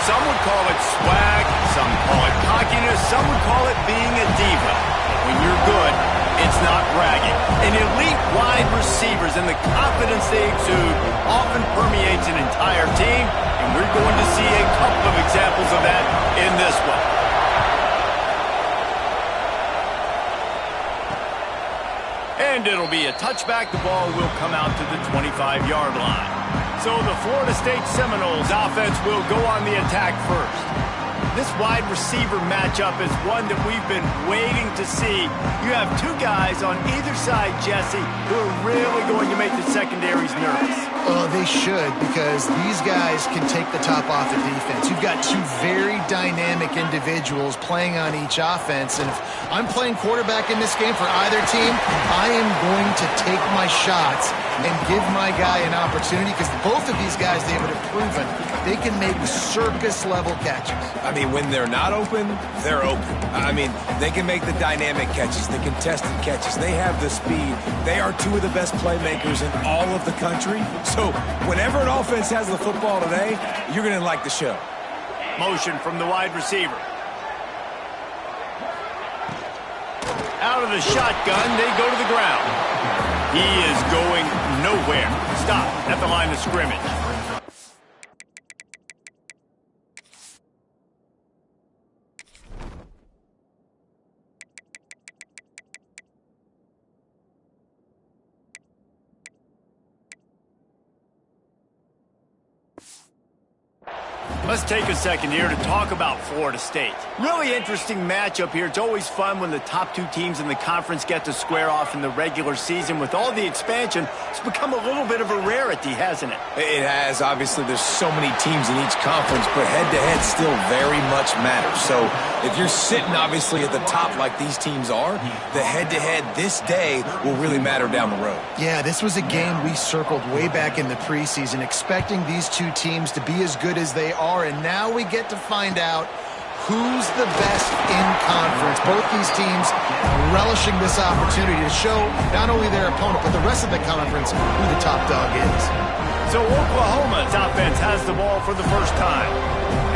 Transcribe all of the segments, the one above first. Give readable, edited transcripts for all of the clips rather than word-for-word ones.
Some would call it swag, some call it cockiness, some would call it being a diva. When you're good, it's not bragging. And elite wide receivers and the confidence they exude often permeates an entire team, and we're going to see a couple of examples of that in this one. And it'll be a touchback. The ball will come out to the 25-yard line. So the Florida State Seminoles offense will go on the attack first. This wide receiver matchup is one that we've been waiting to see. You have two guys on either side, Jesse, who are really going to make the secondaries nervous. Oh, they should, because these guys can take the top off the defense. You've got two very dynamic individuals playing on each offense, and if I'm playing quarterback in this game for either team, I am going to take my shots and give my guy an opportunity, because both of these guys, David, have proven they can make circus-level catches. I mean, when they're not open, they're open. I mean, they can make the dynamic catches, the contested catches. They have the speed. They are two of the best playmakers in all of the country. So whenever an offense has the football today, you're going to like the show. Motion from the wide receiver. Out of the shotgun, they go to the ground. He is going nowhere. Stop at the line of scrimmage. Let's take a second here to talk about Florida State. Really interesting matchup here. It's always fun when the top two teams in the conference get to square off in the regular season. With all the expansion, it's become a little bit of a rarity, hasn't it? It has. Obviously, there's so many teams in each conference, but head-to-head still very much matters. So if you're sitting, obviously, at the top like these teams are, the head-to-head this day will really matter down the road. Yeah, this was a game we circled way back in the preseason, expecting these two teams to be as good as they are, and now we get to find out who's the best in conference. Both these teams relishing this opportunity to show not only their opponent, but the rest of the conference who the top dog is. So Oklahoma's offense has the ball for the first time.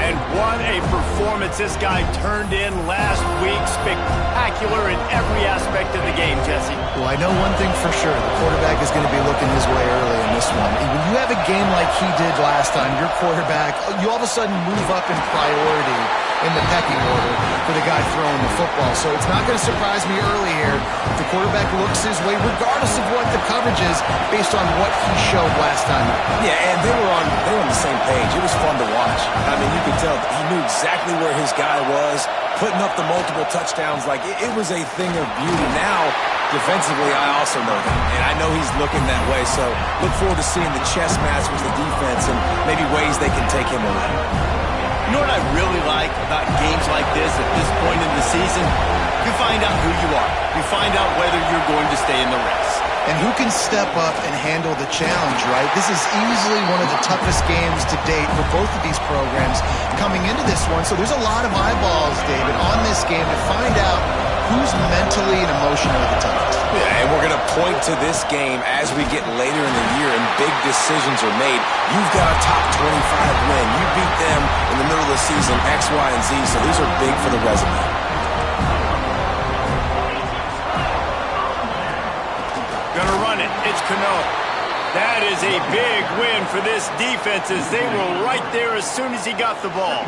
And what a performance this guy turned in last week. Spectacular in every aspect of the game, Jesse. Well, I know one thing for sure. The quarterback is going to be looking his way early in this one. When you have a game like he did last time, your quarterback, you all of a sudden move up in priority in the pecking order for the guy throwing the football. So it's not going to surprise me early here if the quarterback looks his way, regardless of what the coverage is, based on what he showed last time. Yeah, and they were on the same page. It was fun to watch. I mean, you could tell he knew exactly where his guy was, putting up the multiple touchdowns. Like, it was a thing of beauty. Now, defensively, I also know that, and I know he's looking that way. So look forward to seeing the chess match with the defense and maybe ways they can take him away. You know what I really like about games like this at this point in the season? You find out who you are. You find out whether you're going to stay in the race. And who can step up and handle the challenge, right? This is easily one of the toughest games to date for both of these programs coming into this one. So there's a lot of eyeballs, David, on this game to find out who's mentally and emotionally the toughest. Yeah, and we're going to point to this game as we get later in the year and big decisions are made. You've got a top 25 win. You beat them in the middle of the season, X, Y, and Z, so these are big for the resume. Gonna run it. It's Cano. That is a big win for this defense as they were right there as soon as he got the ball.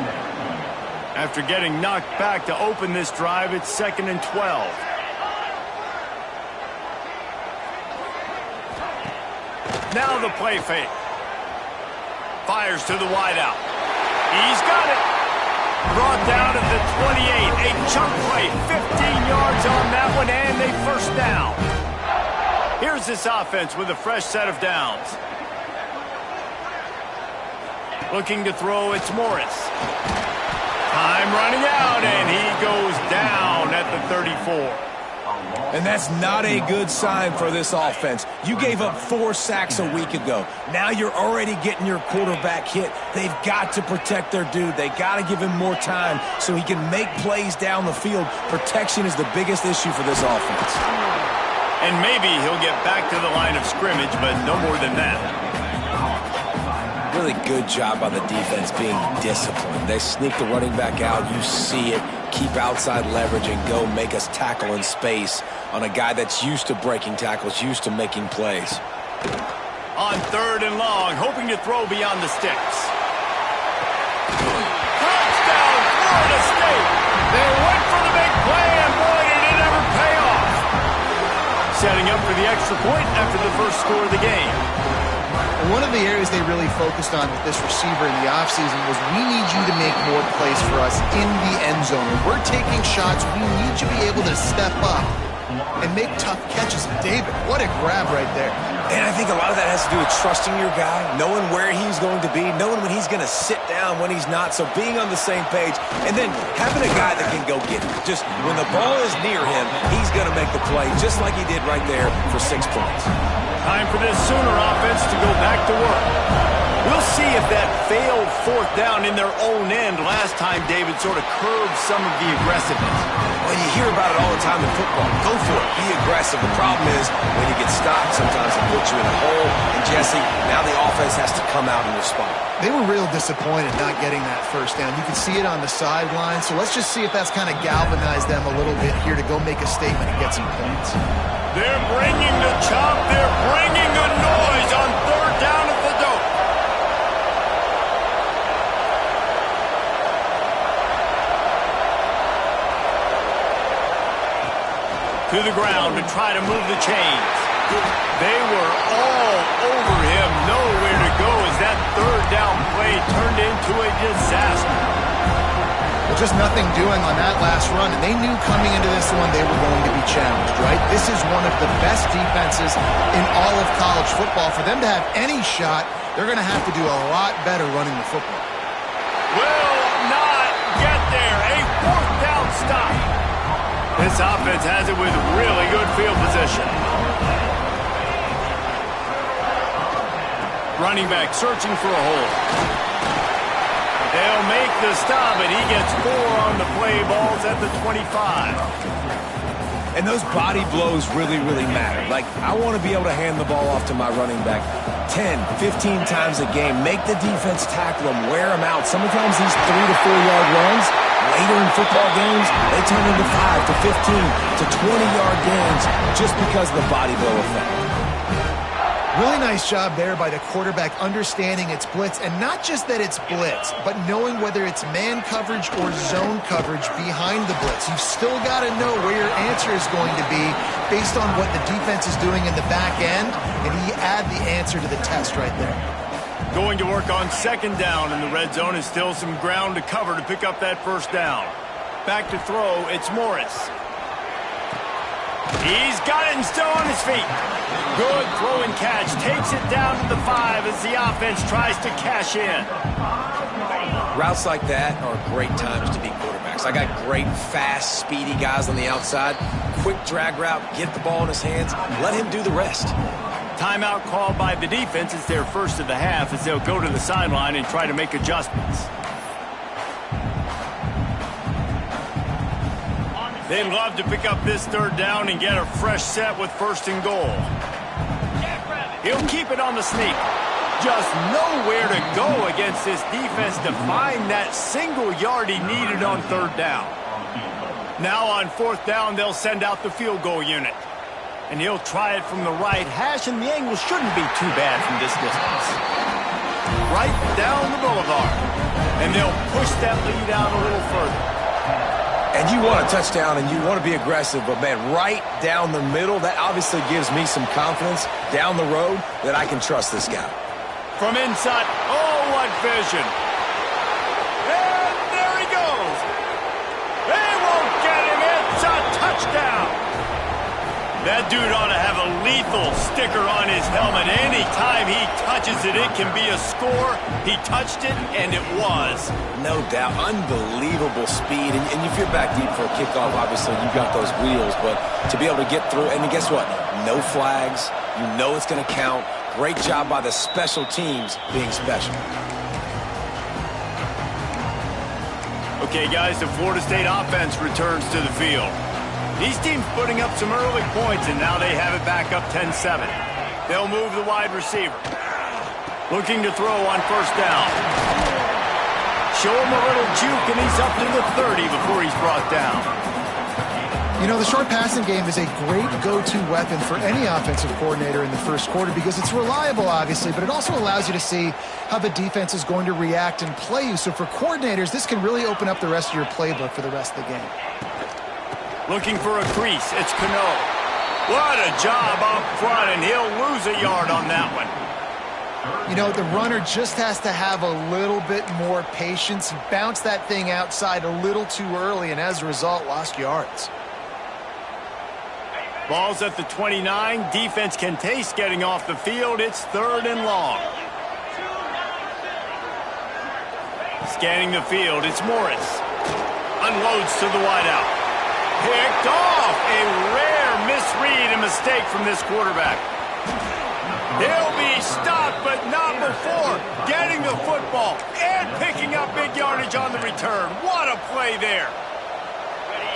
After getting knocked back to open this drive, it's 2nd and 12. Now the play fake. Fires to the wideout. He's got it. Brought down at the 28. A chunk play. 15 yards on that one, and a first down. Here's this offense with a fresh set of downs. Looking to throw, it's Morris. Time running out, and he goes down at the 34. And that's not a good sign for this offense. You gave up 4 sacks a week ago. Now you're already getting your quarterback hit. They've got to protect their dude. They got to give him more time so he can make plays down the field. Protection is the biggest issue for this offense. And maybe he'll get back to the line of scrimmage, but no more than that. Really good job by the defense being disciplined. They sneak the running back out. You see it. Keep outside leverage and go make us tackle in space on a guy that's used to breaking tackles, used to making plays. On 3rd and long, hoping to throw beyond the sticks. Touchdown, Florida State! They went for the big play, and boy, did it ever pay off. Setting up for the extra point after the first score of the game. One of the areas they really focused on with this receiver in the offseason was we need you to make more plays for us in the end zone. When we're taking shots, we need you to be able to step up and make tough catches. David, what a grab right there. And I think a lot of that has to do with trusting your guy, knowing where he's going to be, knowing when he's going to sit down, when he's not, so being on the same page, and then having a guy that can go get it. Just when the ball is near him, he's going to make the play, just like he did right there for 6 points. Time for this Sooner offense to go back to work. We'll see if that failed 4th down in their own end last time David sort of curbed some of the aggressiveness. Well, you hear about it all the time in football. Go for it. Be aggressive. The problem is when you get stopped, sometimes it puts you in a hole. And, Jesse, now the offense has to come out and respond. They were real disappointed not getting that 1st down. You can see it on the sideline. So let's just see if that's kind of galvanized them a little bit here to go make a statement and get some points. They're bringing the chop. They're bringing the noise on 3rd down at the dope. To the ground to try to move the chains. They were all over him. Nowhere to go as that 3rd down play turned into a disaster. Well, just nothing doing on that last run, and they knew coming into this one they were going to be challenged, right? This is one of the best defenses in all of college football. For them to have any shot, they're going to have to do a lot better running the football. Will not get there. A 4th down stop. This offense has it with really good field position. Running back searching for a hole. They'll make the stop, and he gets 4 on the play. Balls at the 25. And those body blows really, really matter. Like, I want to be able to hand the ball off to my running back 10, 15 times a game. Make the defense tackle him, wear him out. Sometimes these 3 to 4 yard runs, later in football games, they turn into 5 to 15 to 20-yard gains just because of the body blow effect. Really nice job there by the quarterback understanding it's blitz, and not just that it's blitz, but knowing whether it's man coverage or zone coverage behind the blitz. You've still got to know where your answer is going to be based on what the defense is doing in the back end, and he add the answer to the test right there. Going to work on 2nd down in the red zone, is still some ground to cover to pick up that 1st down. Back to throw, it's Morris. He's got it and still on his feet. Good throw and catch. Takes it down to the 5 as the offense tries to cash in. Routes like that are great times to be quarterbacks. I got great, fast, speedy guys on the outside. Quick drag route, get the ball in his hands, let him do the rest. Timeout called by the defense. It's their first of the half as they'll go to the sideline and try to make adjustments. They'd love to pick up this 3rd down and get a fresh set with 1st and goal. He'll keep it on the sneak. Just nowhere to go against this defense to find that single yard he needed on 3rd down. Now on 4th down, they'll send out the field goal unit. And he'll try it from the right hash, and the angle shouldn't be too bad from this distance. Right down the boulevard. And they'll push that lead out a little further. And you want a touchdown and you want to be aggressive, but, man, right down the middle, that obviously gives me some confidence down the road that I can trust this guy. From inside, oh, what vision. And there he goes. They won't get him. It's a touchdown. That dude ought to have a lethal sticker on his helmet. Anytime he touches it, it can be a score. He touched it, and it was. No doubt. Unbelievable speed. And if you're back deep for a kickoff, obviously you've got those wheels. But to be able to get through, and guess what? No flags. You know it's going to count. Great job by the special teams being special. Okay, guys, the Florida State offense returns to the field. These teams putting up some early points, and now they have it back up 10-7. They'll move the wide receiver. Looking to throw on first down. Show him a little juke, and he's up to the 30 before he's brought down. You know, the short passing game is a great go-to weapon for any offensive coordinator in the first quarter because it's reliable, obviously, but it also allows you to see how the defense is going to react and play you. So for coordinators, this can really open up the rest of your playbook for the rest of the game. Looking for a crease. It's Cano. What a job up front, and he'll lose a yard on that one. You know, the runner just has to have a little bit more patience. He bounced that thing outside a little too early, and as a result, lost yards. Ball's at the 29. Defense can taste getting off the field. It's 3rd and long. Scanning the field, it's Morris. Unloads to the wideout. Picked off. A rare misread and mistake from this quarterback. He'll be stopped, but not before getting the football and picking up big yardage on the return. What a play there.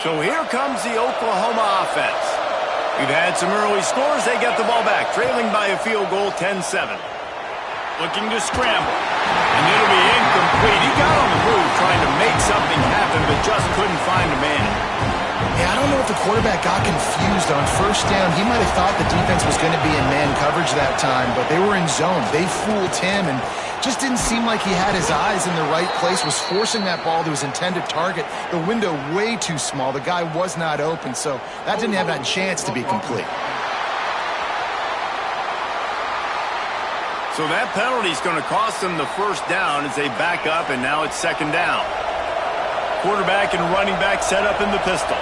So here comes the Oklahoma offense. We've had some early scores. They get the ball back, trailing by a field goal, 10-7. Looking to scramble, and it'll be incomplete. He got on the move trying to make something happen, but just couldn't find a man. Yeah, I don't know if the quarterback got confused on first down. He might have thought the defense was going to be in man coverage that time, but they were in zone. They fooled him and just didn't seem like he had his eyes in the right place, was forcing that ball to his intended target. The window way too small. The guy was not open, so that didn't have that chance to be complete. So that penalty is going to cost them the first down as they back up, and now it's 2nd down. Quarterback and running back set up in the pistol.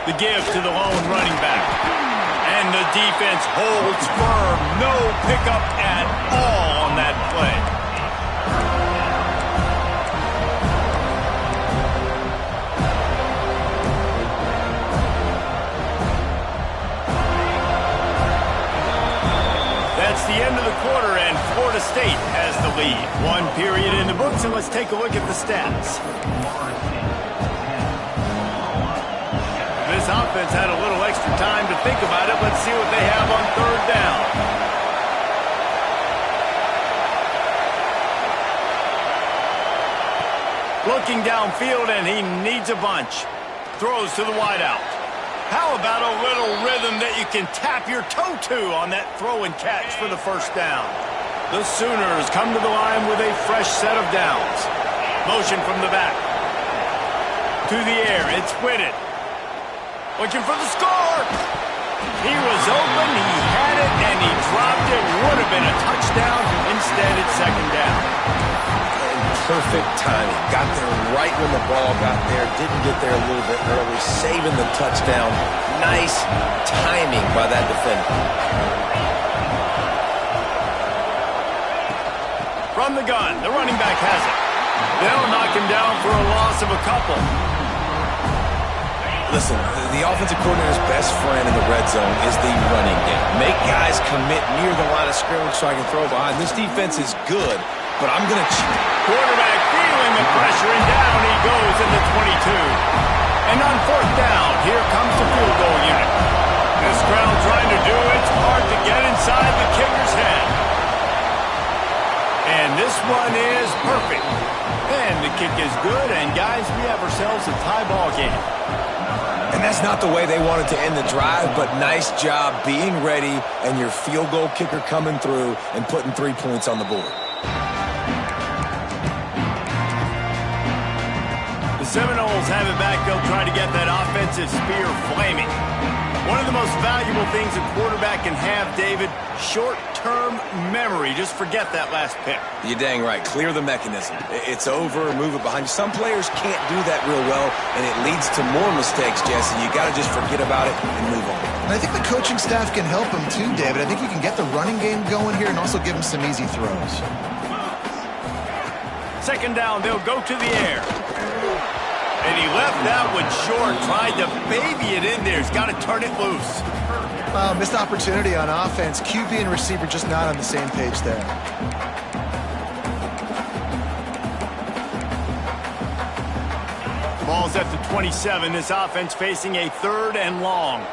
The give to the lone running back. And the defense holds firm. No pickup at all on that play. That's the end of the quarter, and Florida State has the lead. 1 period in the books, and let's take a look at the stats. This offense had a little extra time to think about it. Let's see what they have on 3rd down. Looking downfield, and he needs a bunch. Throws to the wideout. How about a little rhythm that you can tap your toe to on that throw and catch for the first down? The Sooners come to the line with a fresh set of downs. Motion from the back. To the air, it's Whitted. Looking for the score. He was open, he had it, and he dropped it. Would have been a touchdown. Instead, it's 2nd down. And perfect timing. Got there right when the ball got there. Didn't get there a little bit early. Saving the touchdown. Nice timing by that defender. From the gun, the running back has it. They'll knock him down for a loss of a couple. Listen, the offensive coordinator's best friend in the red zone is the running game. Make guys commit near the line of scrimmage so I can throw behind. This defense is good, but I'm going to cheat. Quarterback feeling the pressure, and down he goes in the 22. And on 4th down, here comes the field goal unit. This crowd trying to do it's hard to get inside the kicker's head. And this one is perfect. And the kick is good, and guys, we have ourselves a tie ball game. And that's not the way they wanted to end the drive, but nice job being ready and your field goal kicker coming through and putting 3 points on the board. The Seminoles have it back. They'll try to get that offensive spear flaming. One of the most valuable things a quarterback can have, David, short-term memory. Just forget that last pick. You're dang right. Clear the mechanism. It's over, move it behind you. Some players can't do that real well, and it leads to more mistakes, Jesse. You got to just forget about it and move on. And I think the coaching staff can help him too, David. I think you can get the running game going here and also give him some easy throws. 2nd down, they'll go to the air. And he left that one short, tried to baby it in there. He's got to turn it loose. Missed opportunity on offense. QB and receiver just not on the same page there. Ball's at the 27. This offense facing a 3rd and long.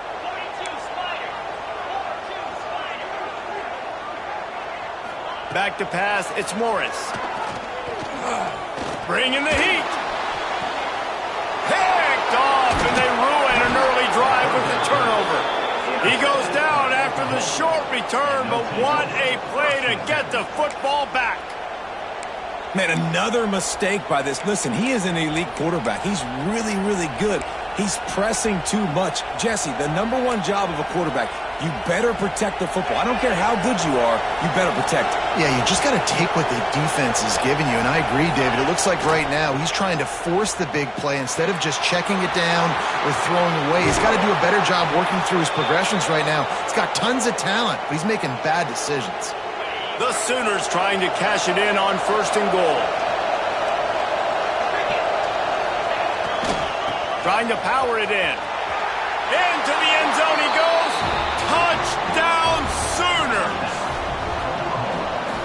Back to pass, it's Morris. Bringing the heat. Picked off, and they ruin an early drive with the turnover. He goes down after the short return, but what a play to get the football back. Man, another mistake by this. Listen, he is an elite quarterback. He's really, really good. He's pressing too much. Jesse, the number one job of a quarterback, you better protect the football. I don't care how good you are, you better protect it. Yeah, you just got to take what the defense is giving you. And I agree, David. It looks like right now he's trying to force the big play instead of just checking it down or throwing away. He's got to do a better job working through his progressions right now. He's got tons of talent, but he's making bad decisions. The Sooners trying to cash it in on 1st and goal. Trying to power it in. Into the end zone he goes. Touchdown Sooners!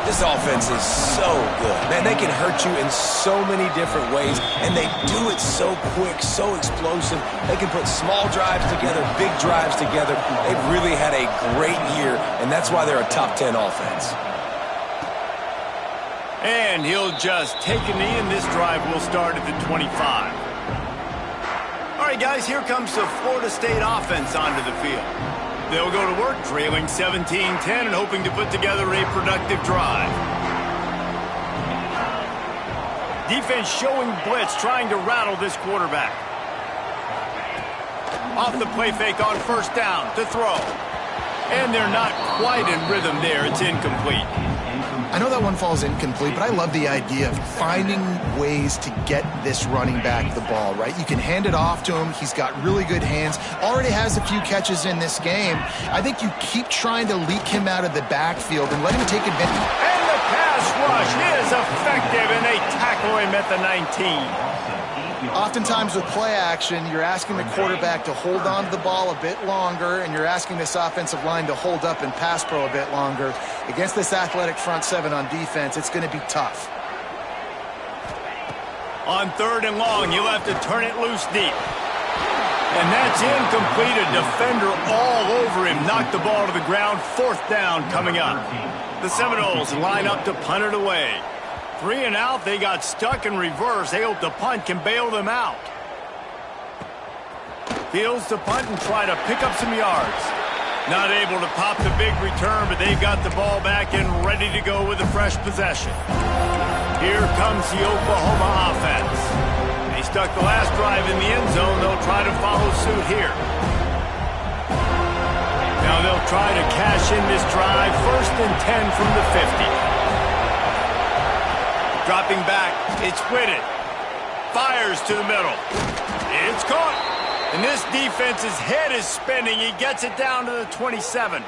This offense is so good. Man, they can hurt you in so many different ways, and they do it so quick, so explosive. They can put small drives together, big drives together. They've really had a great year, and that's why they're a top 10 offense. And he'll just take a knee, and this drive will start at the 25. All right, guys, here comes the Florida State offense onto the field. They'll go to work, trailing 17-10 and hoping to put together a productive drive. Defense showing blitz, trying to rattle this quarterback. Off the play fake on 1st down to throw. And they're not quite in rhythm there. It's incomplete. I know that one falls incomplete, but I love the idea of finding ways to get this running back the ball, right? You can hand it off to him. He's got really good hands. Already has a few catches in this game. I think you keep trying to leak him out of the backfield and let him take advantage. And the pass rush is effective, and they tackle him at the 19. Oftentimes with play action, you're asking the quarterback to hold on to the ball a bit longer, and you're asking this offensive line to hold up and pass pro a bit longer. Against this athletic front seven on defense, it's going to be tough. On 3rd and long, you'll have to turn it loose deep. And that's incomplete. A defender all over him. Knocked the ball to the ground. 4th down coming up. The Seminoles line up to punt it away. 3 and out, they got stuck in reverse. They hope the punt can bail them out. Fields the punt and try to pick up some yards. Not able to pop the big return, but they've got the ball back and ready to go with a fresh possession. Here comes the Oklahoma offense. They stuck the last drive in the end zone. They'll try to follow suit here. Now they'll try to cash in this drive. 1st and 10 from the 50. Dropping back, it's Whitted. Fires to the middle. It's caught. And this defense's head is spinning. He gets it down to the 27.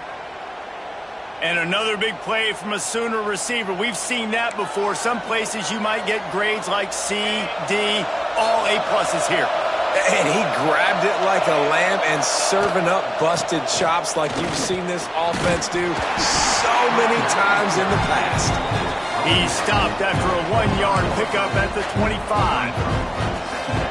And another big play from a Sooner receiver. We've seen that before. Some places you might get grades like C, D, all A-pluses here. And he grabbed it like a lamb and serving up busted chops like you've seen this offense do so many times in the past. He stopped after a 1-yard pickup at the 25.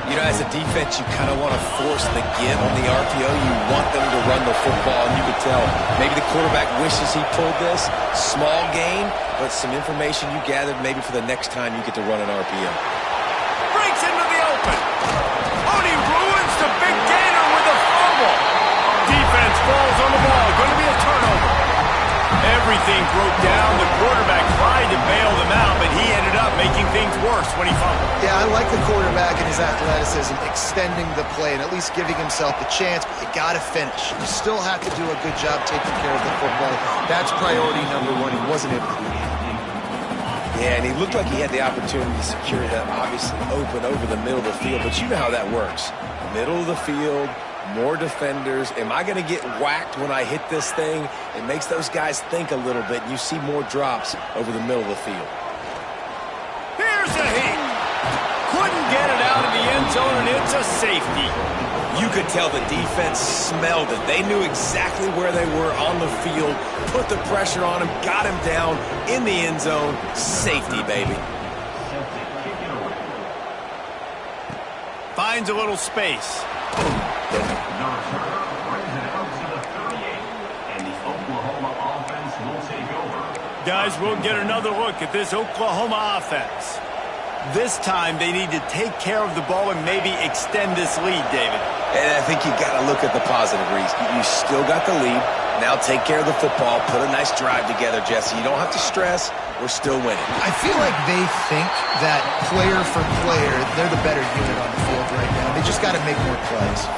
You know, as a defense, you kind of want to force the give on the RPO. You want them to run the football, and you could tell maybe the quarterback wishes he pulled this. Small gain, but some information you gathered maybe for the next time you get to run an RPO. Breaks into the open. Oh, he ruins the big gainer with a fumble. Defense falls on the ball. Going to be a turnover. Everything broke down. The quarterback tried to bail them out, but he ended up making things worse when he fumbled. Yeah, I like the quarterback and his athleticism, extending the play and at least giving himself the chance, but you got to finish. You still have to do a good job taking care of the football. That's priority number one. He wasn't able to do that. Yeah, and he looked like he had the opportunity to secure that obviously open over the middle of the field, but you know how that works. Middle of the field, more defenders. Am I going to get whacked when I hit this thing? It makes those guys think a little bit, and you see more drops over the middle of the field. Here's a hit. Couldn't get it out of the end zone, and it's a safety. You could tell the defense smelled it. They knew exactly where they were on the field, put the pressure on him, got him down in the end zone. Safety, baby. Finds a little space. Guys, we'll get another look at this Oklahoma offense. This time they need to take care of the ball and maybe extend this lead, David. And I think you got to look at the positive, Reese. You still got the lead. Now take care of the football. Put a nice drive together, Jesse. You don't have to stress. We're still winning. I feel like they think that player for player, they're the better unit on the field right now. They just got to make more plays.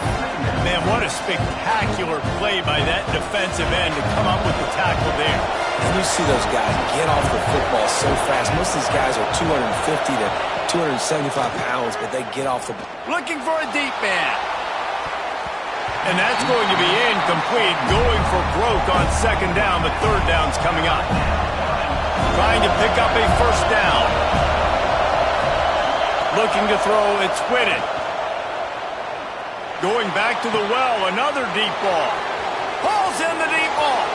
Man, what a spectacular play by that defensive end to come up with the tackle there. And you see those guys get off the football so fast. Most of these guys are 250 to 275 pounds, but they get off the ball. Looking for a deep man. And that's going to be incomplete. Going for broke on second down, but third down's coming up. Trying to pick up a first down. Looking to throw, it's Whitted. Going back to the well, another deep ball. Hauls in the deep ball.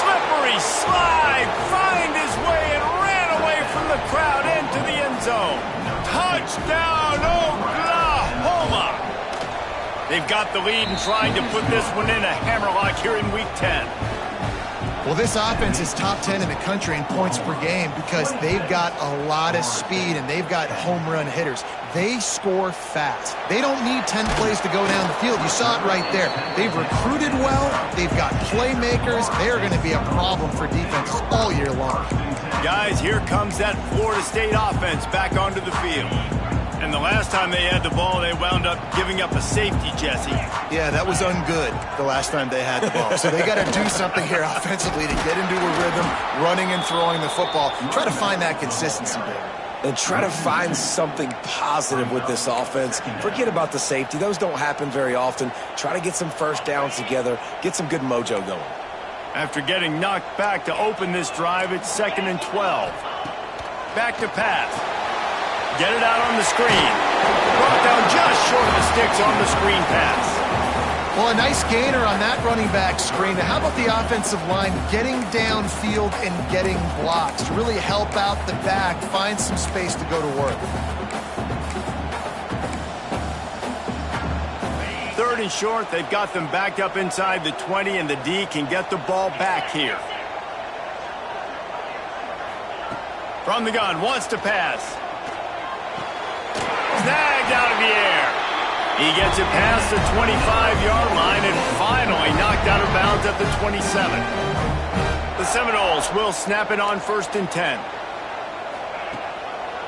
Slippery slide, find his way and ran away from the crowd into the end zone. Touchdown, Oklahoma! They've got the lead and trying to put this one in a hammerlock here in Week 10. Well, this offense is top 10 in the country in points per game because they've got a lot of speed and they've got home run hitters. They score fast. They don't need 10 plays to go down the field. You saw it right there. They've recruited well. They've got playmakers. They're going to be a problem for defenses all year long. Guys, here comes that Florida State offense back onto the field. And the last time they had the ball, they wound up giving up a safety, Jesse. Yeah, that was ungood the last time they had the ball. So they got to do something here offensively to get into a rhythm, running and throwing the football. Try to find that consistency there. And try to find something positive with this offense. Forget about the safety. Those don't happen very often. Try to get some first downs together. Get some good mojo going. After getting knocked back to open this drive, it's 2nd and 12. Back to pass. Get it out on the screen. Brought down just short of the sticks on the screen pass. Well, a nice gainer on that running back screen. How about the offensive line getting downfield and getting blocks to really help out the back, find some space to go to work. 3rd and short. They've got them backed up inside the 20, and the D can get the ball back here. From the gun, wants to pass. Snagged out of the air. He gets it past the 25-yard line and finally knocked out of bounds at the 27. The Seminoles will snap it on 1st and 10.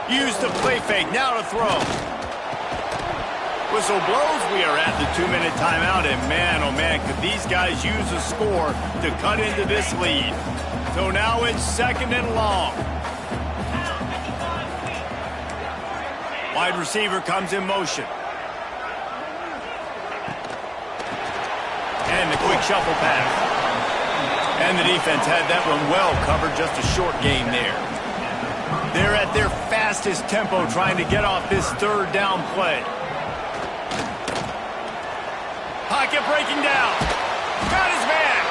Use the play fake, now to throw. Whistle blows, we are at the 2-minute timeout, and man, oh man, could these guys use a score to cut into this lead. So now it's 2nd and long. Wide receiver comes in motion. And the quick shuffle pass. And the defense had that one well covered, just a short gain there. They're at their fastest tempo trying to get off this 3rd down play. Pocket breaking down. Got his man.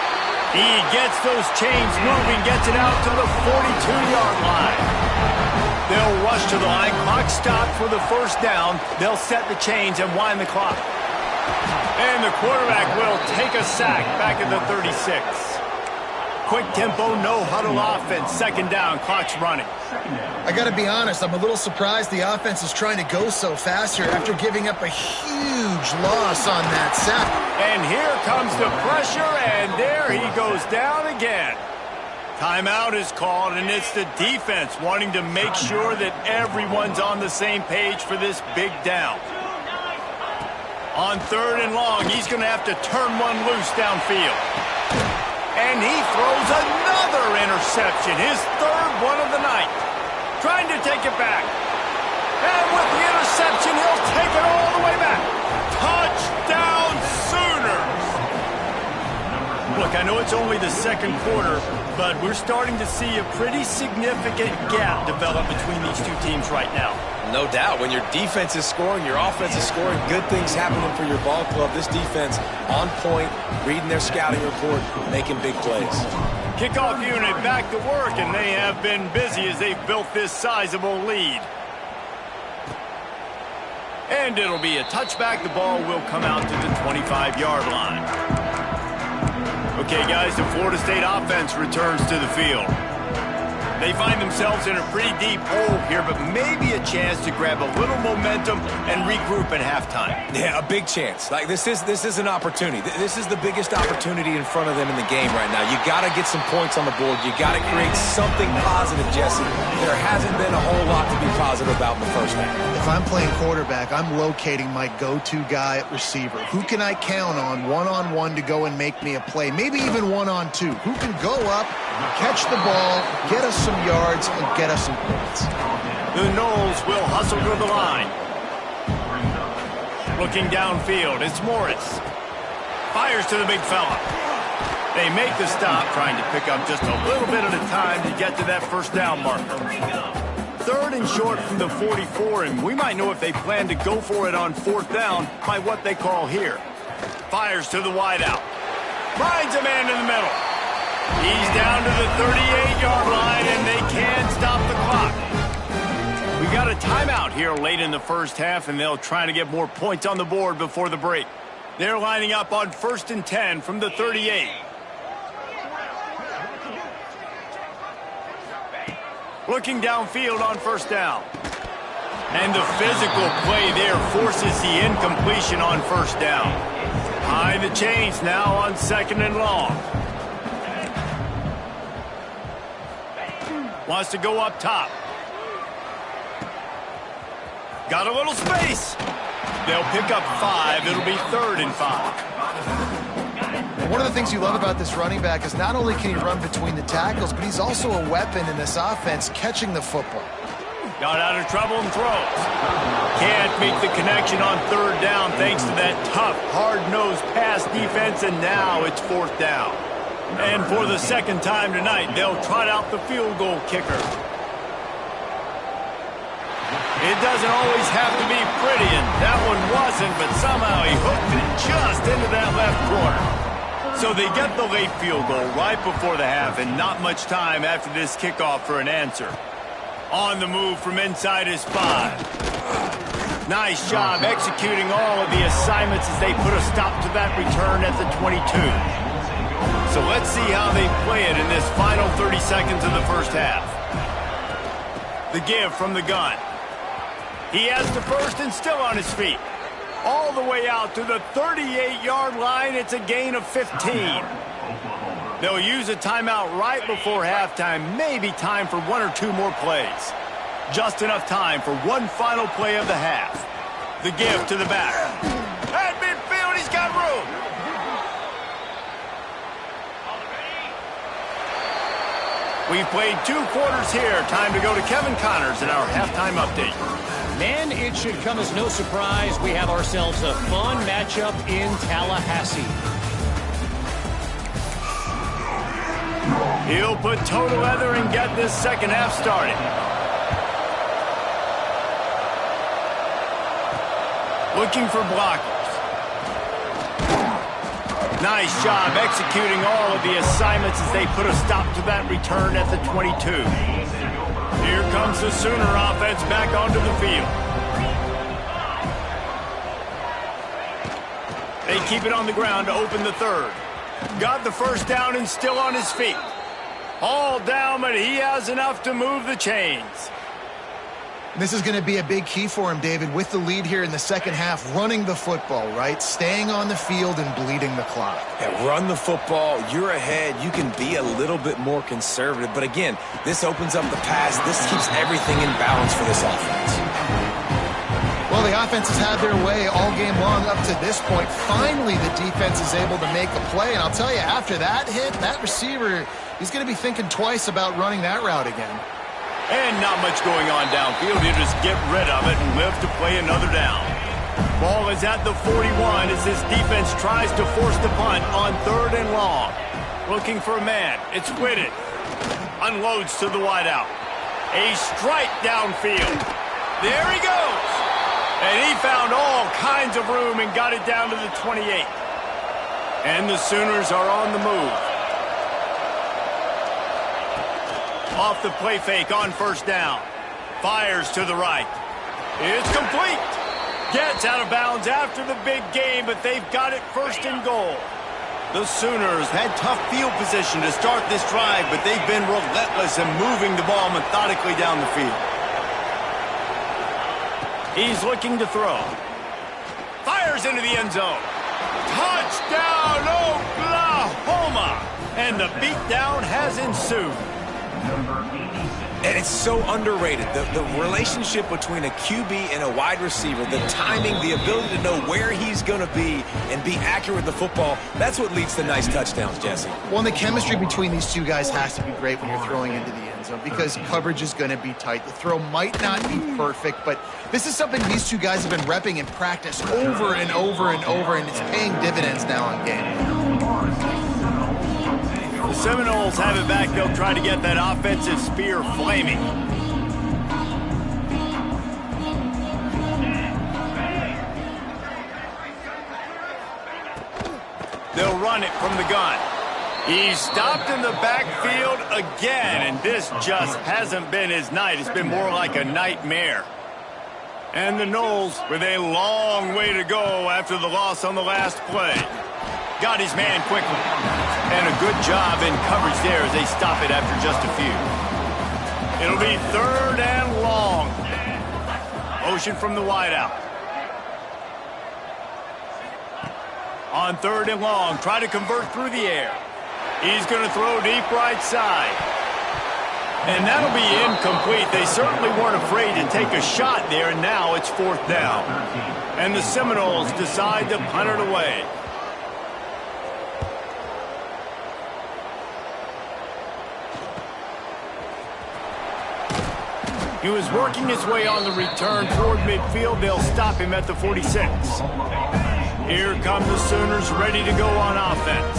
He gets those chains moving, gets it out to the 42-yard line. They'll rush to the line. Clock stopped for the 1st down. They'll set the chains and wind the clock. And the quarterback will take a sack back at the 36. Quick tempo, no huddle offense. 2nd down, clock's running. I got to be honest, I'm a little surprised the offense is trying to go so fast here after giving up a huge loss on that sack. And here comes the pressure, and there he goes down again. Timeout is called, and it's the defense wanting to make sure that everyone's on the same page for this big down. On 3rd and long, he's going to have to turn one loose downfield. And he throws another interception, his 3rd one of the night. Trying to take it back. And with the interception, he'll take it all the way back. Touchdown, Sooners! Look, I know it's only the 2nd quarter, but we're starting to see a pretty significant gap develop between these two teams right now. No doubt. When your defense is scoring, your offense is scoring, good things happening for your ball club. This defense on point, reading their scouting report, making big plays. Kickoff unit back to work, and they have been busy as they've built this sizable lead. And it'll be a touchback. The ball will come out to the 25-yard line. Okay, guys, the Florida State offense returns to the field. They find themselves in a pretty deep hole here, but maybe a chance to grab a little momentum and regroup at halftime. Yeah, a big chance. Like this is an opportunity. This is the biggest opportunity in front of them in the game right now. You got to get some points on the board. You got to create something positive, Jesse. There hasn't been a whole lot to be positive about in the first half. If I'm playing quarterback, I'm locating my go-to guy at receiver. Who can I count on one-on-one to go and make me a play? Maybe even one-on-two. Who can go up, catch the ball, get us some yards, and get us some points? The Noles will hustle to the line. Looking downfield, it's Morris. Fires to the big fella. They make the stop, trying to pick up just a little bit at a time to get to that first down marker. 3rd and short from the 44, and we might know if they plan to go for it on 4th down by what they call here. Fires to the wideout. Finds a man in the middle. He's down to the 38-yard line, and they can't stop the clock. We got a timeout here late in the first half, and they'll try to get more points on the board before the break. They're lining up on 1st and 10 from the 38. Looking downfield on 1st down. And the physical play there forces the incompletion on 1st down. High the chains now on 2nd and long. Wants to go up top. Got a little space. They'll pick up 5. It'll be 3rd and 5. One of the things you love about this running back is not only can he run between the tackles, but he's also a weapon in this offense catching the football. Got out of trouble and throws. Can't make the connection on 3rd down thanks to that tough, hard-nosed pass defense, and now it's 4th down. And for the 2nd time tonight, they'll trot out the field goal kicker. It doesn't always have to be pretty, and that one wasn't, but somehow he hooked it just into that left corner. So they get the late field goal right before the half, and not much time after this kickoff for an answer. On the move from inside his 5. Nice job executing all of the assignments as they put a stop to that return at the 22. So let's see how they play it in this final 30 seconds of the first half. The give from the gun. He has the first and still on his feet. All the way out to the 38-yard line. It's a gain of 15. They'll use a timeout right before halftime. Maybe time for 1 or 2 more plays. Just enough time for one final play of the half. The give to the back. At midfield, he's got room. We've played 2 quarters here. Time to go to Kevin Connors in our halftime update. Man, it should come as no surprise we have ourselves a fun matchup in Tallahassee. He'll put toe to leather and get this second half started. Looking for blockers. Nice job executing all of the assignments as they put a stop to that return at the 22. Here comes the Sooner offense back onto the field. They keep it on the ground to open the 3rd. Got the first down and still on his feet. All down, but he has enough to move the chains. This is going to be a big key for him, David, with the lead here in the second half, running the football, right? Staying on the field and bleeding the clock. Yeah, run the football. You're ahead. You can be a little bit more conservative. But again, this opens up the pass. This keeps everything in balance for this offense. Well, the offense has had their way all game long up to this point. Finally, the defense is able to make a play. And I'll tell you, after that hit, that receiver, he's going to be thinking twice about running that route again. And not much going on downfield. He'll just get rid of it and live to play another down. Ball is at the 41 as this defense tries to force the punt on 3rd and long. Looking for a man. It's Whitted. Unloads to the wideout. A strike downfield. There he goes. And he found all kinds of room and got it down to the 28. And the Sooners are on the move. Off the play fake on 1st down. Fires to the right. It's complete. Gets out of bounds after the big game, but they've got it 1st and goal. The Sooners had tough field position to start this drive, but they've been relentless in moving the ball methodically down the field. He's looking to throw. Fires into the end zone. Touchdown, Oklahoma! And the beatdown has ensued. And it's so underrated. The relationship between a QB and a wide receiver, the timing, the ability to know where he's going to be and be accurate with the football, that's what leads to nice touchdowns, Jesse. Well, and the chemistry between these two guys has to be great when you're throwing into the end zone because coverage is going to be tight. The throw might not be perfect, but this is something these two guys have been repping in practice over and over and over, and it's paying dividends now in game. The Seminoles have it back. They'll try to get that offensive spear flaming. They'll run it from the gun. He's stopped in the backfield again, and this just hasn't been his night. It's been more like a nightmare. And the Noles with a long way to go after the loss on the last play. Got his man quickly. And a good job in coverage there as they stop it after just a few. It'll be 3rd and long. Motion from the wideout. On 3rd and long, try to convert through the air. He's going to throw deep right side. And that'll be incomplete. They certainly weren't afraid to take a shot there, and now it's 4th down. And the Seminoles decide to punt it away. He was working his way on the return toward midfield. They'll stop him at the 46. Here come the Sooners ready to go on offense.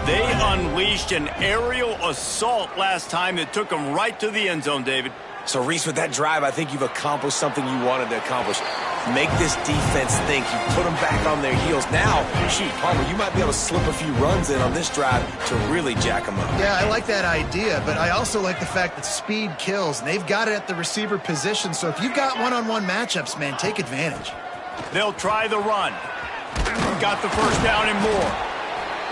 They unleashed an aerial assault last time that took them right to the end zone, David. So, Reese, with that drive, I think you've accomplished something you wanted to accomplish. Make this defense think. You put them back on their heels. Now, shoot, Palmer, you might be able to slip a few runs in on this drive to really jack them up. Yeah, I like that idea, but I also like the fact that speed kills, and they've got it at the receiver position. So if you've got one-on-one matchups, man, take advantage. They'll try the run. Got the first down and more.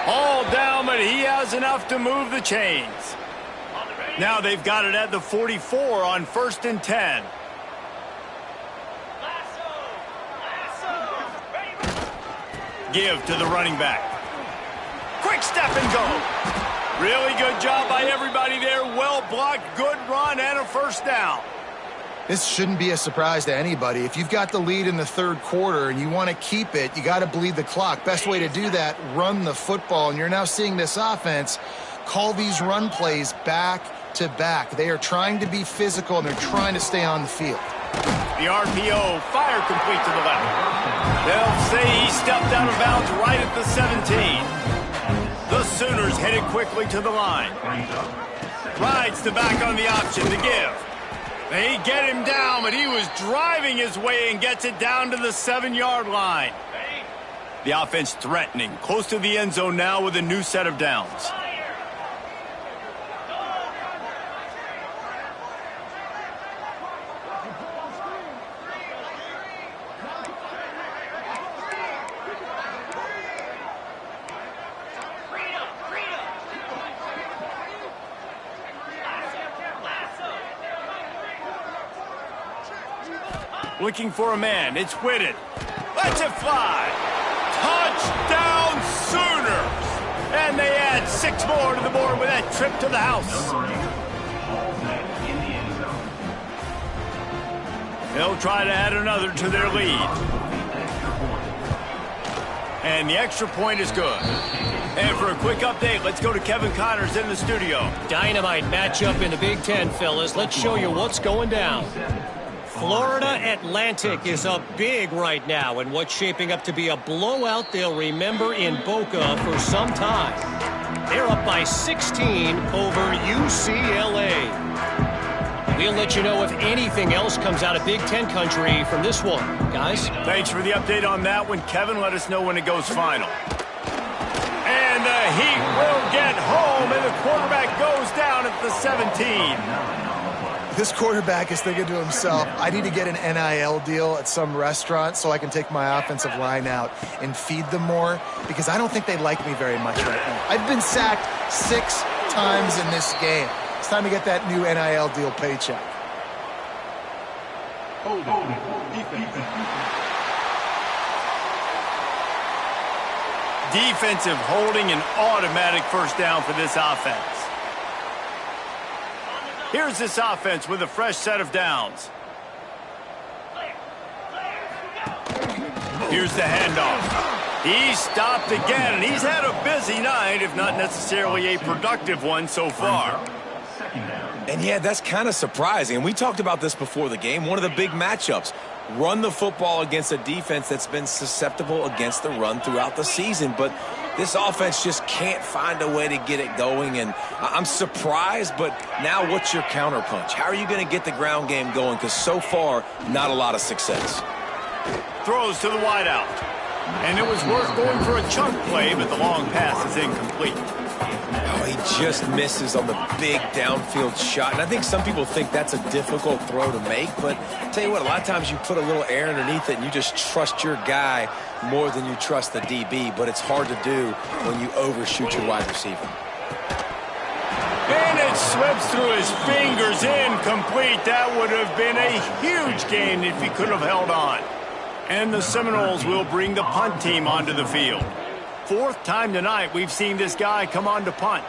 All down, but he has enough to move the chains. Now they've got it at the 44 on 1st and 10. Give to the running back. Quick step and go. Really good job by everybody there. Well blocked, good run, and a first down. This shouldn't be a surprise to anybody. If you've got the lead in the 3rd quarter and you want to keep it, you got to bleed the clock. Best way to do that, run the football. And you're now seeing this offense call these run plays back to back. They are trying to be physical, and they're trying to stay on the field. The RPO, fire complete to the left. They'll say he stepped out of bounds right at the 17. The Sooners headed quickly to the line. Rides the back on the option to give. They get him down, but he was driving his way and gets it down to the 7-yard line. The offense threatening, close to the end zone now with a new set of downs. Looking for a man. It's Whitted. Lets it fly. Touchdown Sooners! And they add 6 more to the board with that trip to the house. They'll try to add another to their lead. And the extra point is good. And for a quick update, let's go to Kevin Connors in the studio. Dynamite matchup in the Big Ten, fellas. Let's show you what's going down. Florida Atlantic is up big right now in what's shaping up to be a blowout they'll remember in Boca for some time. They're up by 16 over UCLA. We'll let you know if anything else comes out of Big Ten country from this one. Guys? Thanks for the update on that one, Kevin. Let us know when it goes final. And the Heat will get home, and the quarterback goes down at the 17. This quarterback is thinking to himself, I need to get an NIL deal at some restaurant so I can take my offensive line out and feed them more, because I don't think they like me very much right now. I've been sacked 6 times in this game. It's time to get that new NIL deal paycheck. Defensive holding, an automatic first down for this offense. Here's this offense with a fresh set of downs. Here's the handoff. He's stopped again, and he's had a busy night, if not necessarily a productive one so far. And yeah, that's kind of surprising. And we talked about this before the game. One of the big matchups. Run the football against a defense that's been susceptible against the run throughout the season. But this offense just can't find a way to get it going. And I'm surprised, but now what's your counterpunch? How are you going to get the ground game going? Because so far, not a lot of success. Throws to the wideout. And it was worth going for a chunk play, but the long pass is incomplete. Oh, he just misses on the big downfield shot. And I think some people think that's a difficult throw to make, but I'll tell you what, a lot of times you put a little air underneath it and you just trust your guy more than you trust the DB, but it's hard to do when you overshoot your wide receiver. And it slips through his fingers, incomplete. That would have been a huge gain if he could have held on. And the Seminoles will bring the punt team onto the field. 4th time tonight we've seen this guy come on to punt.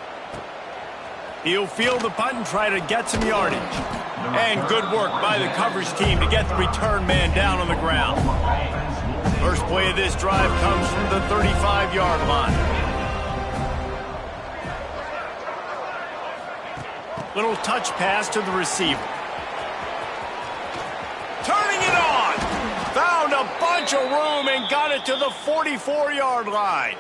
He'll field the punt and try to get some yardage. And good work by the coverage team to get the return man down on the ground. First play of this drive comes from the 35-yard line. Little touch pass to the receiver. Turning it on. Found a bunch of room and got it to the 44-yard line.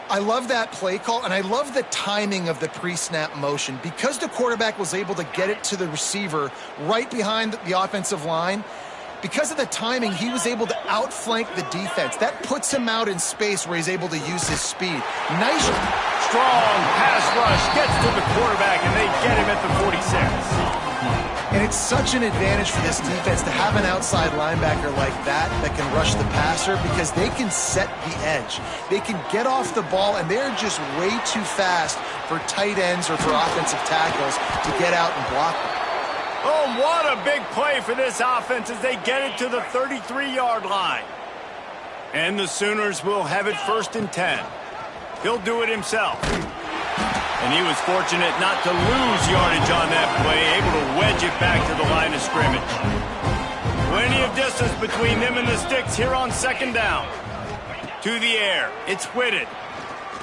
I love that play call, and I love the timing of the pre-snap motion. Because the quarterback was able to get it to the receiver right behind the offensive line, because of the timing, he was able to outflank the defense. That puts him out in space where he's able to use his speed. Nice. Strong pass rush gets to the quarterback, and they get him at the 46. And it's such an advantage for this defense to have an outside linebacker like that can rush the passer, because they can set the edge. They can get off the ball, and they're just way too fast for tight ends or for offensive tackles to get out and block them. Oh, what a big play for this offense as they get it to the 33-yard line. And the Sooners will have it 1st and 10. He'll do it himself. And he was fortunate not to lose yardage on that play, able to wedge it back to the line of scrimmage. Plenty of distance between them and the sticks here on 2nd down. To the air. It's Whitted.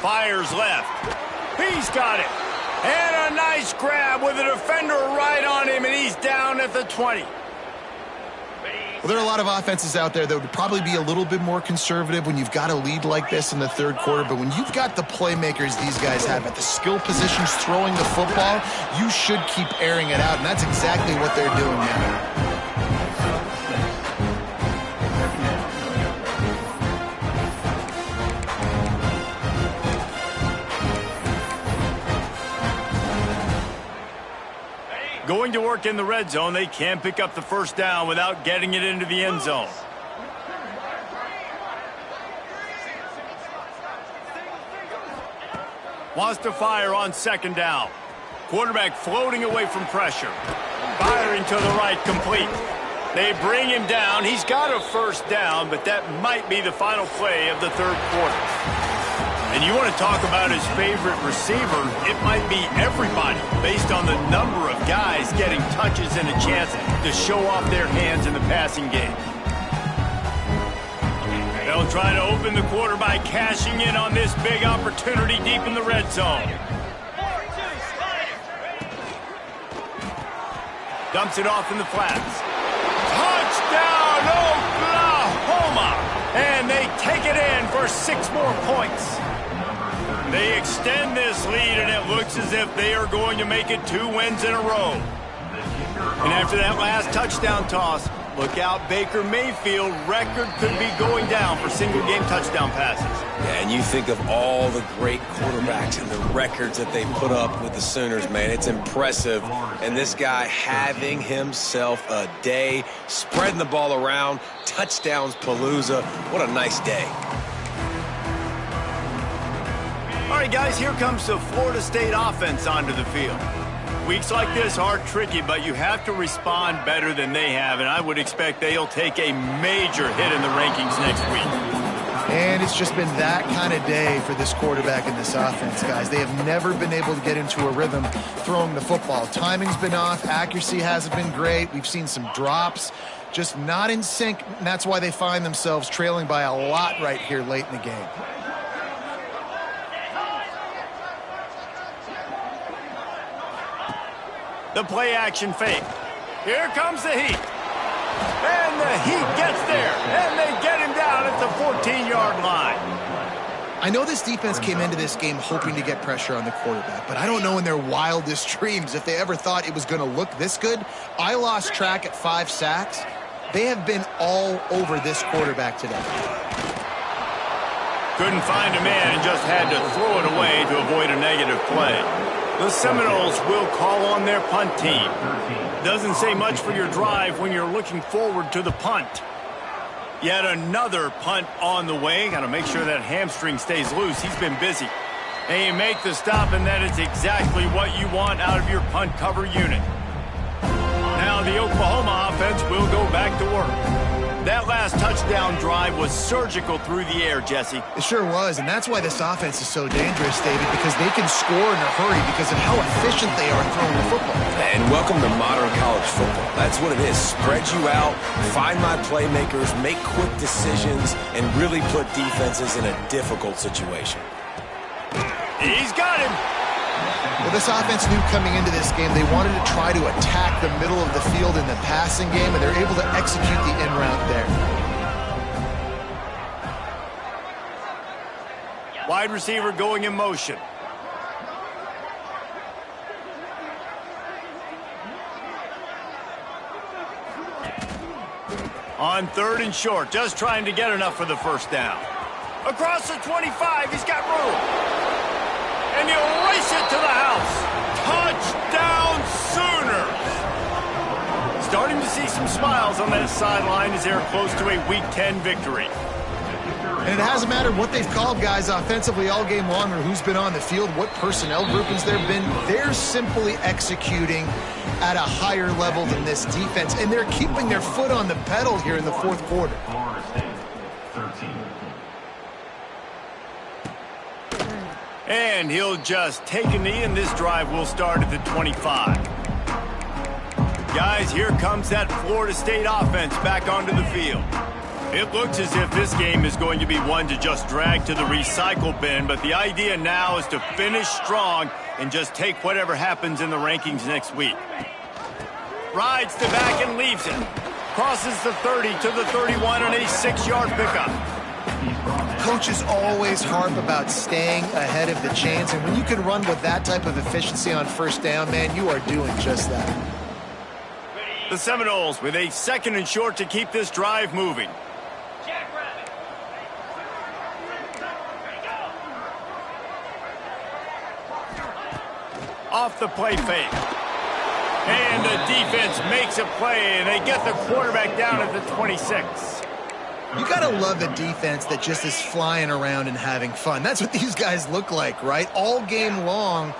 Fires left. He's got it. And a nice grab with a defender right on him, and he's down at the 20. Well, there are a lot of offenses out there that would probably be a little bit more conservative when you've got a lead like this in the 3rd quarter. But when you've got the playmakers these guys have at the skill positions throwing the football, you should keep airing it out. And that's exactly what they're doing now. Going to work in the red zone, they can't pick up the 1st down without getting it into the end zone. Wants to fire on 2nd down. Quarterback floating away from pressure. Firing to the right, complete. They bring him down. He's got a 1st down, but that might be the final play of the 3rd quarter. And you want to talk about his favorite receiver, it might be everybody based on the number of guys getting touches and a chance to show off their hands in the passing game. They'll try to open the quarter by cashing in on this big opportunity deep in the red zone. Dumps it off in the flats. Touchdown, Oklahoma! And they take it in for 6 more points. They extend this lead, and it looks as if they are going to make it 2 wins in a row. And after that last touchdown toss, Look out, Baker Mayfield. Record could be going down for single-game touchdown passes. Yeah, and you think of all the great quarterbacks and the records that they put up with the Sooners, man. It's impressive. And this guy having himself a day, spreading the ball around, touchdowns palooza. What a nice day. All right, guys, here comes the Florida State offense onto the field. Weeks like this are tricky, but you have to respond better than they have, and I would expect they'll take a major hit in the rankings next week. And it's just been that kind of day for this quarterback and this offense, guys. They have never been able to get into a rhythm throwing the football. Timing's been off. Accuracy hasn't been great. We've seen some drops, just not in sync, and that's why they find themselves trailing by a lot right here late in the game. The play-action fake. Here comes the Heat. And the Heat gets there. And they get him down at the 14-yard line. I know this defense came into this game hoping to get pressure on the quarterback, but I don't know in their wildest dreams if they ever thought it was going to look this good. I lost track at 5 sacks. They have been all over this quarterback today. Couldn't find a man and just had to throw it away to avoid a negative play. The Seminoles will call on their punt team. Doesn't say much for your drive when you're looking forward to the punt. Yet another punt on the way. Got to make sure that hamstring stays loose. He's been busy. And you make the stop, and that is exactly what you want out of your punt cover unit. Now the Oklahoma offense will go back to work. That last touchdown drive was surgical through the air, Jesse. It sure was, and that's why this offense is so dangerous, David, because they can score in a hurry because of how efficient they are throwing the football. And welcome to modern college football. That's what it is. Spread you out, find my playmakers, make quick decisions, and really put defenses in a difficult situation. He's got him. Well, this offense knew coming into this game they wanted to try to attack the middle of the field in the passing game, and they're able to execute the in route there. Wide receiver going in motion. On 3rd and short, just trying to get enough for the first down. Across the 25, he's got room. And he'll race it to the house. Touchdown, Sooners! Starting to see some smiles on that sideline as they're close to a Week 10 victory. And it hasn't mattered what they've called, guys, offensively all game long, or who's been on the field, what personnel groupings there have been. They're simply executing at a higher level than this defense, and they're keeping their foot on the pedal here in the 4th quarter. And he'll just take a knee, and this drive will start at the 25. Guys, here comes that Florida State offense back onto the field. It looks as if this game is going to be one to just drag to the recycle bin, but the idea now is to finish strong and just take whatever happens in the rankings next week. Rides the back and leaves it. Crosses the 30 to the 31 on a 6-yard pickup. Coaches always harp about staying ahead of the chains, and when you can run with that type of efficiency on 1st down, man, you are doing just that. The Seminoles with a 2nd and short to keep this drive moving. Off the play fake. And the defense makes a play, and they get the quarterback down at the 26. You got to love a defense that just is flying around and having fun. That's what these guys look like, right? All game long,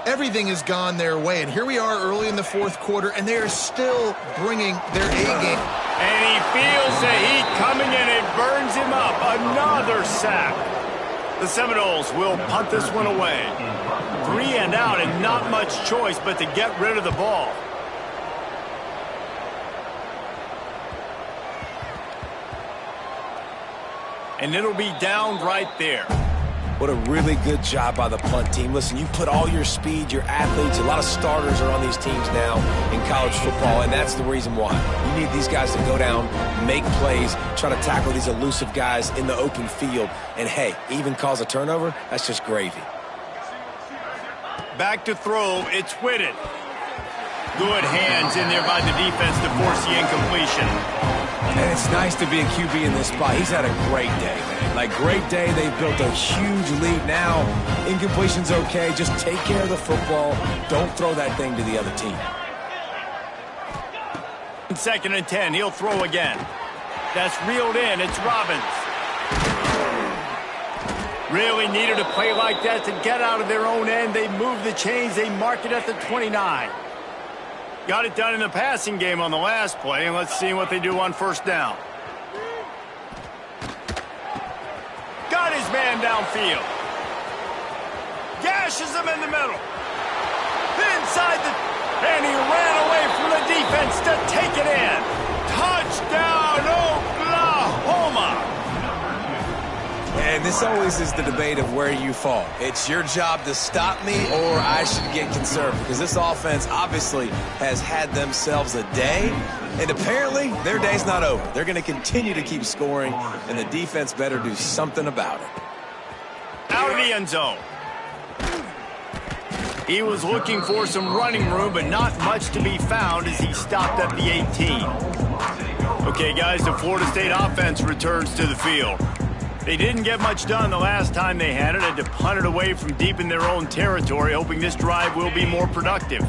everything has gone their way. And here we are early in the 4th quarter, and they are still bringing their A game. And he feels the heat coming, and it burns him up. Another sack. The Seminoles will punt this one away. 3 and out, and not much choice but to get rid of the ball. And it'll be down right there. What a really good job by the punt team. Listen, you put all your speed, your athletes, a lot of starters are on these teams now in college football, and that's the reason why. You need these guys to go down, make plays, try to tackle these elusive guys in the open field, and hey, even cause a turnover, that's just gravy. Back to throw, it's Whitted. Good hands in there by the defense to force the incompletion. And it's nice to be a QB in this spot. He's had a great day, man. Like, great day. They've built a huge lead now. Incompletion's okay. Just take care of the football. Don't throw that thing to the other team. 2nd and 10. He'll throw again. That's reeled in. It's Robbins. Really needed a play like that to get out of their own end. They move the chains. They mark it at the 29. Got it done in the passing game on the last play, and let's see what they do on 1st down. Got his man downfield. Gashes him in the middle. Inside the... And he ran away from the defense to take it in. Touchdown, Oklahoma! And this always is the debate of where you fall. It's your job to stop me, or I should get conservative, because this offense obviously has had themselves a day, and apparently their day's not over. They're going to continue to keep scoring, and the defense better do something about it. Out of the end zone. He was looking for some running room, but not much to be found as he stopped at the 18. Okay, guys, the Florida State offense returns to the field. They didn't get much done the last time they had it. Had to punt it away from deep in their own territory, hoping this drive will be more productive.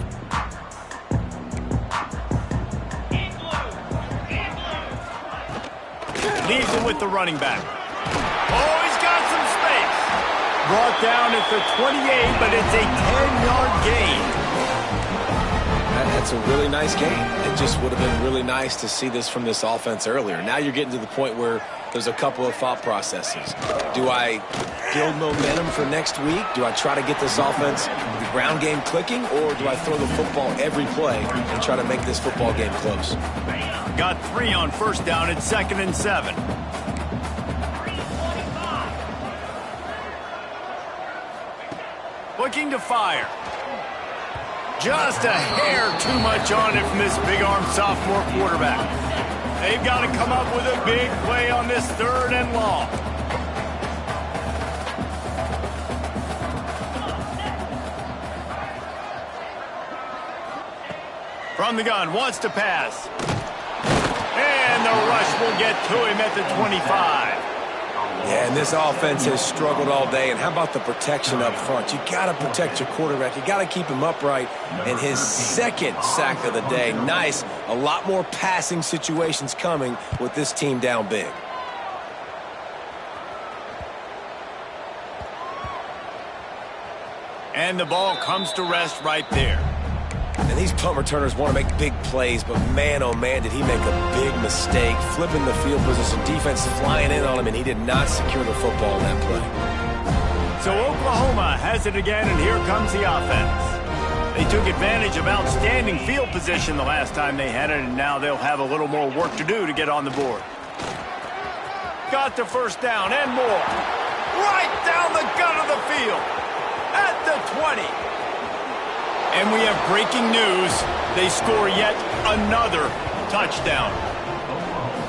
Leaves it with the running back. Oh, he's got some space. Brought down at the 28, but it's a 10-yard gain. That's a really nice game. It just would have been really nice to see this from this offense earlier. Now you're getting to the point where there's a couple of thought processes. Do I build momentum for next week? Do I try to get this offense, the ground game clicking, or do I throw the football every play and try to make this football game close? Got 3 on 1st down at 2nd and 7. Looking to fire. Just a hair too much on it from this big-arm sophomore quarterback. They've got to come up with a big play on this 3rd and long. From the gun, wants to pass. And the rush will get to him at the 25. Yeah, and this offense has struggled all day. And how about the protection up front? You got to protect your quarterback. You got to keep him upright. And his 2nd sack of the day. Nice. A lot more passing situations coming with this team down big. And the ball comes to rest right there. And these punt returners want to make big plays, but man, oh man, did he make a big mistake. Flipping the field position, defense flying in on him, and he did not secure the football in that play. So Oklahoma has it again, and here comes the offense. They took advantage of outstanding field position the last time they had it, and now they'll have a little more work to do to get on the board. Got the 1st down and more. Right down the gut of the field. At the 20. And we have breaking news. They score yet another touchdown.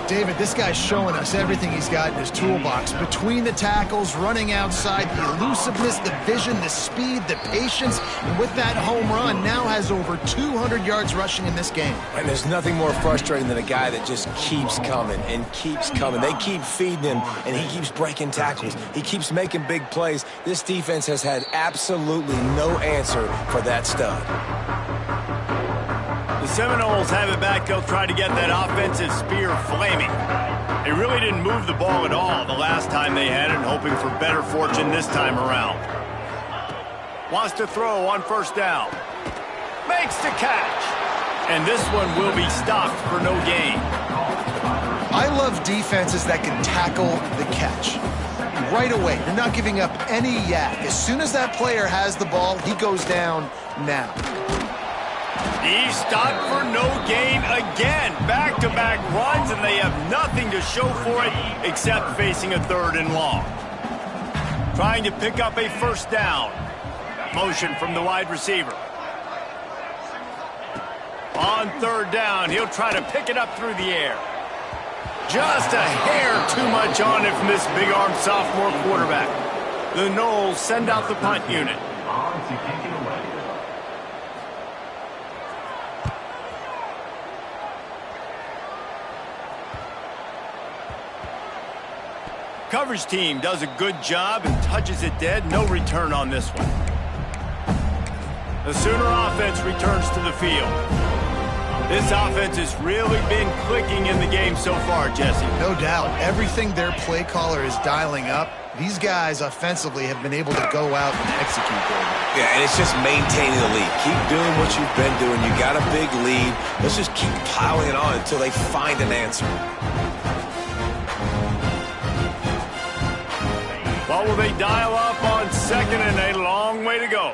David, this guy's showing us everything he's got in his toolbox. Between the tackles, running outside, the elusiveness, the vision, the speed, the patience. And with that home run, now has over 200 yards rushing in this game. And there's nothing more frustrating than a guy that just keeps coming and keeps coming. They keep feeding him, and he keeps breaking tackles. He keeps making big plays. This defense has had absolutely no answer for that stud. The Seminoles have it back. They'll try to get that offensive spear flaming. They really didn't move the ball at all the last time they had it, hoping for better fortune this time around. Wants to throw on 1st down. Makes the catch. And this one will be stopped for no gain. I love defenses that can tackle the catch. Right away, you're not giving up any yak. As soon as that player has the ball, he goes down now. He's stopped for no gain again. Back-to-back runs, and they have nothing to show for it except facing a 3rd and long. Trying to pick up a 1st down. Motion from the wide receiver. On 3rd down, he'll try to pick it up through the air. Just a hair too much on it from this big-arm sophomore quarterback. The Noles send out the punt unit. Coverage team does a good job and touches it dead. No return on this one. The Sooner offense returns to the field. This offense has really been clicking in the game so far, Jesse. No doubt. Everything their play caller is dialing up, these guys offensively have been able to go out and execute there. Yeah, and it's just maintaining the lead. Keep doing what you've been doing. You got a big lead. Let's just keep piling it on until they find an answer. What will they dial up on second and a long way to go?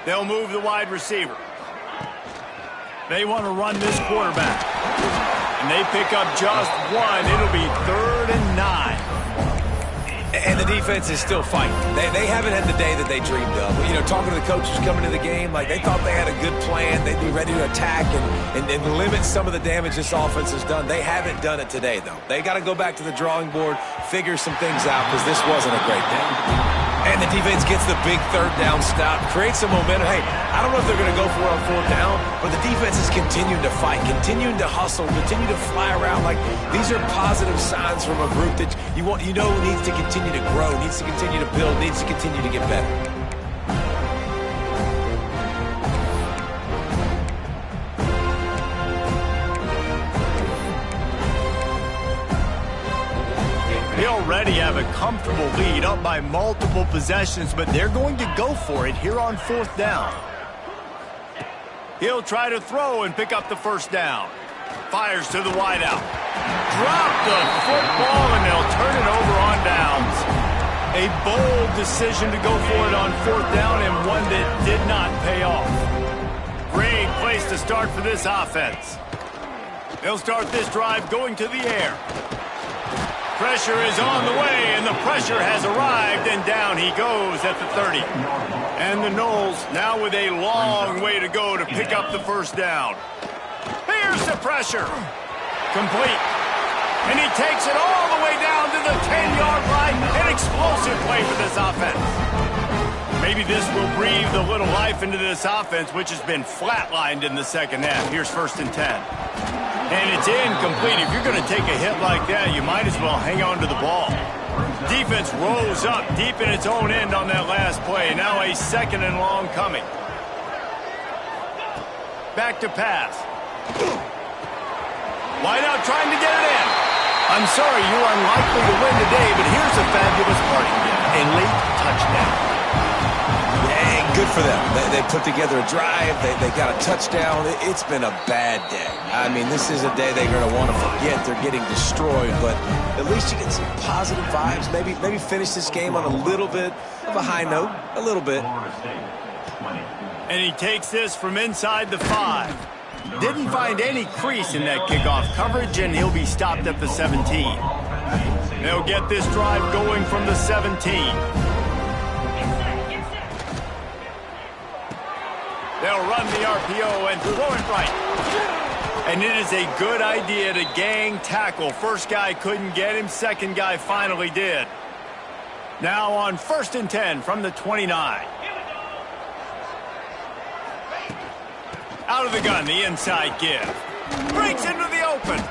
They'll move the wide receiver. They want to run this quarterback. And they pick up just one. It'll be 3rd and 9. And the defense is still fighting. They haven't had the day that they dreamed of. You know, talking to the coaches coming to the game, like they thought they had a good plan. They'd be ready to attack and limit some of the damage this offense has done. They haven't done it today, though. They got to go back to the drawing board, figure some things out, because this wasn't a great day. And the defense gets the big 3rd down stop, creates some momentum. Hey, I don't know if they're going to go for it on 4th down, but the defense is continuing to fight, continuing to hustle, continue to fly around. Like, these are positive signs from a group that you know needs to continue to grow, needs to continue to build, needs to continue to get better. They already have a comfortable lead, up by multiple possessions, but they're going to go for it here on 4th down. He'll try to throw and pick up the 1st down. Fires to the wideout. Drop the football, and they'll turn it over on downs. A bold decision to go for it on 4th down, and one that did not pay off. Great place to start for this offense. They'll start this drive going to the air. Pressure is on the way, and the pressure has arrived, and down he goes at the 30. And the Noles now with a long way to go to pick up the 1st down. Here's the pressure. Complete. And he takes it all the way down to the 10-yard line. An explosive play for this offense. Maybe this will breathe a little life into this offense, which has been flatlined in the second half. Here's 1st and 10. And it's incomplete. If you're going to take a hit like that, you might as well hang on to the ball. Defense rolls up deep in its own end on that last play. Now a 2nd and long coming. Back to pass. Wideout trying to get it in. I'm sorry, you're unlikely to win today, but here's a fabulous parting gift. A late touchdown. Good for them. They put together a drive. They got a touchdown. It's been a bad day. I mean, this is a day they're going to want to forget. They're getting destroyed, but at least you get some positive vibes. Maybe finish this game on a little bit of a high note. A little bit. And he takes this from inside the 5. Didn't find any crease in that kickoff coverage, and he'll be stopped at the 17. They'll get this drive going from the 17. They'll run the RPO and throw it right. And it is a good idea to gang tackle. First guy couldn't get him. Second guy finally did. Now on 1st and 10 from the 29. Out of the gun, the inside give. Breaks into the open.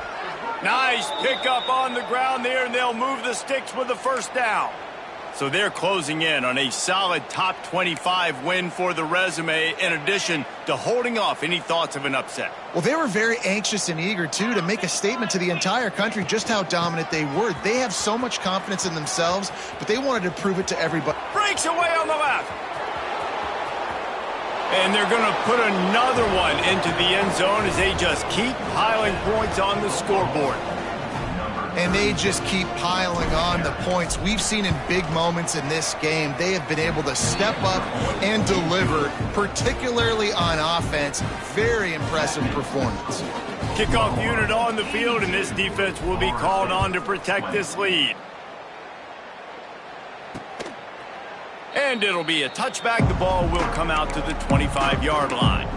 Nice pickup on the ground there, and they'll move the sticks with the 1st down. So they're closing in on a solid top 25 win for the resume, in addition to holding off any thoughts of an upset. Well, they were very anxious and eager, too, to make a statement to the entire country just how dominant they were. They have so much confidence in themselves, but they wanted to prove it to everybody. Breaks away on the left. And they're going to put another one into the end zone as they just keep piling points on the scoreboard. And they just keep piling on the points. We've seen in big moments in this game, they have been able to step up and deliver, particularly on offense. Very impressive performance. Kickoff unit on the field, and this defense will be called on to protect this lead. And it'll be a touchback. The ball will come out to the 25-yard line.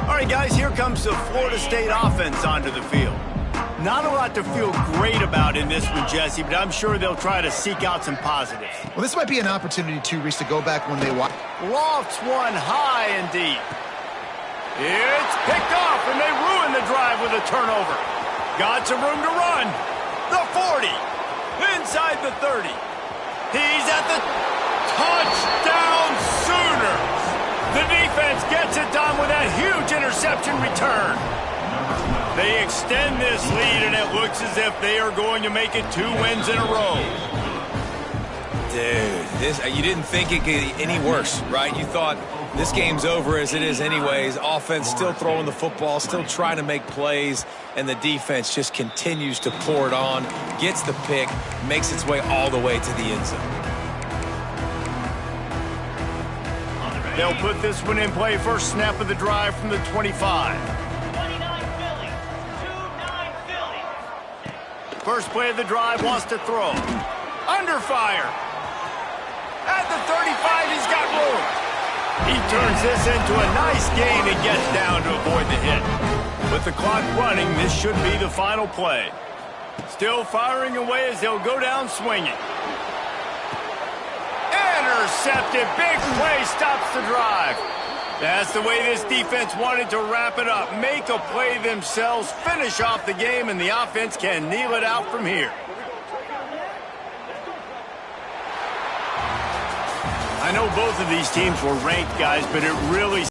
All right, guys, here comes the Florida State offense onto the field. Not a lot to feel great about in this one, Jesse, but I'm sure they'll try to seek out some positives. Well, this might be an opportunity, too, Reese, to go back when they watch. Lofts one high and deep. It's picked off, and they ruin the drive with a turnover. Got some room to run. the 40, inside the 30. He's at the touchdown Sooners. The defense gets it done with that huge interception return. They extend this lead, and it looks as if they are going to make it 2 wins in a row. Dude, you didn't think it could get any worse, right? You thought this game's over as it is anyways. Offense still throwing the football, still trying to make plays, and the defense just continues to pour it on, gets the pick, makes its way all the way to the end zone. They'll put this one in play. First snap of the drive from the 25. 29 Philly. 2-9 Philly. First play of the drive, wants to throw. Under fire. At the 35, he's got room. He turns this into a nice gain and gets down to avoid the hit. With the clock running, this should be the final play. Still firing away as they'll go down swinging. Intercepted. Big play stops the drive. That's the way this defense wanted to wrap it up. Make a play themselves, finish off the game, and the offense can kneel it out from here. I know both of these teams were ranked, guys, but it really